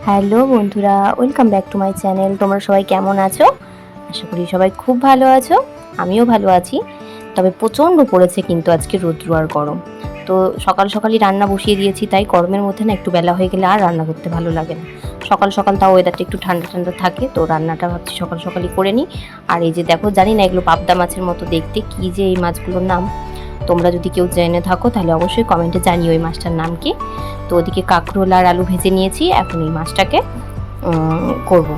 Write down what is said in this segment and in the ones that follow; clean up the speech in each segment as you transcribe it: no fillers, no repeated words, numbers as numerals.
Hello বন্ধুরা, welcome back to my channel. তোমরা সবাই কেমন আছো? আশা করি সবাই খুব ভালো আছো। আমিও ভালো আছি। তবে প্রচণ্ড পড়েছে কিন্তু আজকে রৌদ্র আর গরম। তো সকাল সকালই রান্না বসিয়ে দিয়েছি, তাই গরমের মধ্যে না একটু বেলা হয়ে গেলে আর রান্না করতে ভালো লাগে না। সকাল সকাল তাও ওয়েদারটা একটু ঠান্ডা ঠান্ডা থাকে, তো রান্নাটা ভাবছি সকাল সকালই করে নিই। আর এই যে দেখো, জানি না এগুলো পাবদা মাছের মতো দেখতে, কী যে এই মাছগুলোর নাম। তোমরা যদি কেউ জেনে থাকো তাহলে অবশ্যই কমেন্টে জানিও এই মাছটার নাম কি। তো ওদিকে কাঁকরোল আর আলু ভেজে নিয়েছি, এখন এই মাছটাকে করব।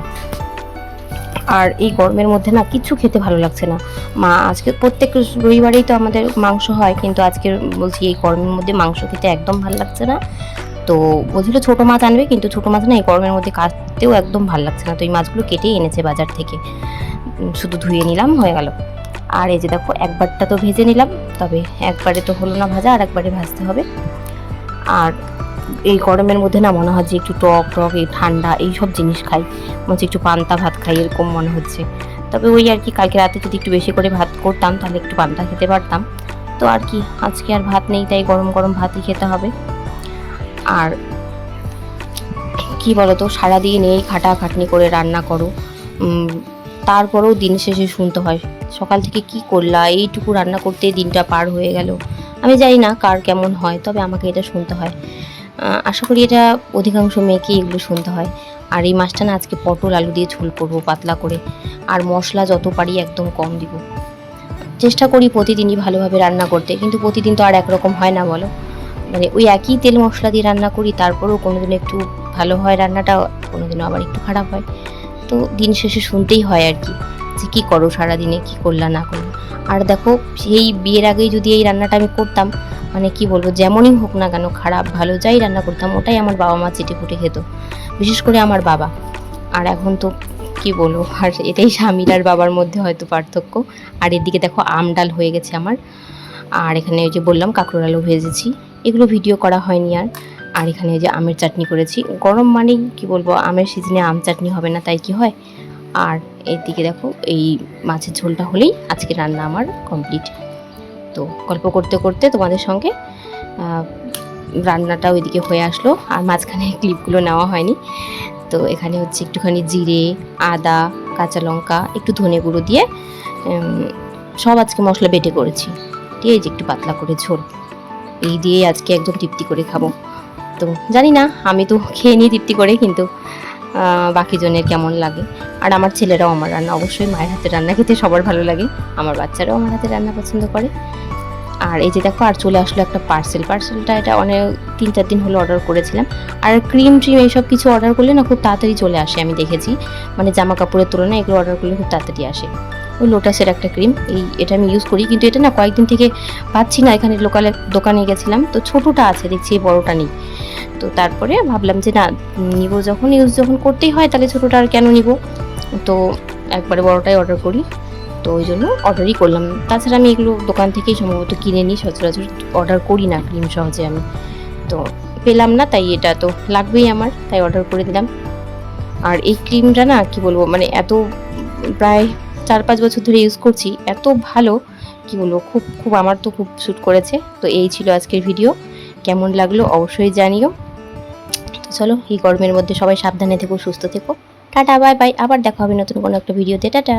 আর এই গরমের মধ্যে না কিছু খেতে ভালো লাগছে না। মা আজকে প্রত্যেক রবিবারেই তো আমাদের মাংস হয়, কিন্তু আজকে বলছি এই গরমের মধ্যে মাংস খেতে একদম ভালো লাগছে না। তো বলছিল ছোটো মাছ আনবে, কিন্তু ছোটো মাছ না এই গরমের মধ্যে কাটতেও একদম ভালো লাগছে না। তো এই মাছগুলো কেটেই এনেছে বাজার থেকে, শুধু ধুয়ে নিলাম, হয়ে গেল। আর এই যে দেখো, একবারটা তো ভেজে নিলাম, তবে একবারে তো হলো না ভাজা, আর একবারে ভাজতে হবে। আর এই গরমের মধ্যে না মনে হয় যে একটু টক টক, এই ঠান্ডা এই সব জিনিস খাই, মনে হচ্ছে একটু পান্তা ভাত খাই, এরকম মনে হচ্ছে। তবে ওই আর কি, কালকে রাতে যদি একটু বেশি করে ভাত করতাম তাহলে একটু পান্তা খেতে পারতাম। তো আর কি, আজকে আর ভাত নেই, তাই গরম গরম ভাতই খেতে হবে। আর কি বলতো, সারাদিন এই খাটাখাটনি করে রান্না করো, তারপরেও দিন শেষে শুনতে হয় সকাল থেকে কি করলা, এইটুকু রান্না করতে দিনটা পার হয়ে গেল। আমি জানি না কার কেমন হয়, তবে আমাকে এটা শুনতে হয়। আশা করি এটা অধিকাংশ মেয়েকেই এগুলো শুনতে হয়। আর এই মাছটা না আজকে পটল আলু দিয়ে ঝোল করবো পাতলা করে, আর মশলা যত পারি একদম কম দিব। চেষ্টা করি প্রতিদিনই ভালোভাবে রান্না করতে, কিন্তু প্রতিদিন তো আর একরকম হয় না বলো। মানে ওই একই তেল মশলা দিয়ে রান্না করি, তারপরেও কোনোদিন একটু ভালো হয় রান্নাটা, কোনোদিনও আবার একটু খারাপ হয়। তো দিন শেষে শুনতেই হয় আর কি, যে কী করো সারাদিনে, কী করলা না করলা। আর দেখো, সেই বিয়ের আগেই যদি এই রান্নাটা আমি করতাম, মানে কি বলবো, যেমনই হোক না কেন, খারাপ ভালো যাই রান্না করতাম, ওটাই আমার বাবা মা চেটে ফুটে খেত, বিশেষ করে আমার বাবা। আর এখন তো কি বলবো, আর এটাই স্বামীর আর বাবার মধ্যে হয়তো পার্থক্য। আর এদিকে দেখো, আম ডাল হয়ে গেছে আমার। আর এখানে ওই যে বললাম কাঁকরোল আলু ভেজেছি, এগুলো ভিডিও করা হয়নি আর। আর এখানে যে আমের চাটনি করেছি, গরম মানেই কি বলবো, আমের সিজনে আম চাটনি হবে না তাই কি হয়। আর এদিকে দেখো, এই মাছের ঝোলটা হলেই আজকে রান্না আমার কমপ্লিট। তো গল্প করতে করতে তোমাদের সঙ্গে রান্নাটা ওইদিকে হয়ে আসলো, আর মাঝখানে ক্লিপগুলো নেওয়া হয়নি। তো এখানে হচ্ছে একটুখানি জিরে, আদা, কাঁচা লঙ্কা, একটু ধনে গুঁড়ো দিয়ে সব আজকে মশলা বেটে করেছি, দিয়ে এই যে একটু পাতলা করে ঝোল, এই দিয়ে আজকে একদম তৃপ্তি করে খাবো। তো জানি না, আমি তো খেয়ে নিই তৃপ্তি করে, কিন্তু বাকি জনের কেমন লাগে। আর আমার ছেলেরাও আমার রান্না, অবশ্যই মায়ের হাতের রান্না খেতে সবার ভালো লাগে, আমার বাচ্চারাও আমার হাতের রান্না পছন্দ করে। আর এই যে দেখো, আর চলে আসলো একটা পার্সেলটা এটা অনেক 3-4 দিন হলো অর্ডার করেছিলাম। আর ক্রিম এইসব কিছু অর্ডার করলে না খুব তাড়াতাড়ি চলে আসে, আমি দেখেছি। মানে জামা কাপড়ের তুলনায় এগুলো অর্ডার করলে খুব তাড়াতাড়ি আসে। ওই লোটাসের একটা ক্রিম, এটা আমি ইউজ করি, কিন্তু এটা না কয়েকদিন থেকে পাচ্ছি না। এখানে লোকালের দোকানে গেছিলাম, তো ছোটোটা আছে দেখছি, বড়োটা নেই। তো তারপরে ভাবলাম যে না, নিব যখন, ইউজ যখন করতেই হয়, তাহলে ছোটোটা আর কেন নিব। তো একবারে বড়োটাই অর্ডার করি। তো ওই জন্য অর্ডারই করলাম। তাছাড়া আমি এগুলো দোকান থেকেই সম্ভবত কিনে নিই, সচরাচর অর্ডার করি না ক্রিম সহজে আমি। তো পেলাম না, তাই এটা তো লাগবেই আমার, তাই অর্ডার করে দিলাম। আর এই ক্রিমটা না কি বলবো, মানে এত প্রায় 4-5 বছর ধরে ইউজ করছি, এত ভালো কি বলবো, খুব খুব আমার তো খুব শ্যুট করেছে। তো এই ছিল আজকের ভিডিও, কেমন লাগলো অবশ্যই জানিও। তো চলো, এই গরমের মধ্যে সবাই সাবধানে থেকো, সুস্থ থেকো। টাটা, বাই বাই, আবার দেখা হবে নতুন কোনো একটা ভিডিওতে। টাটা।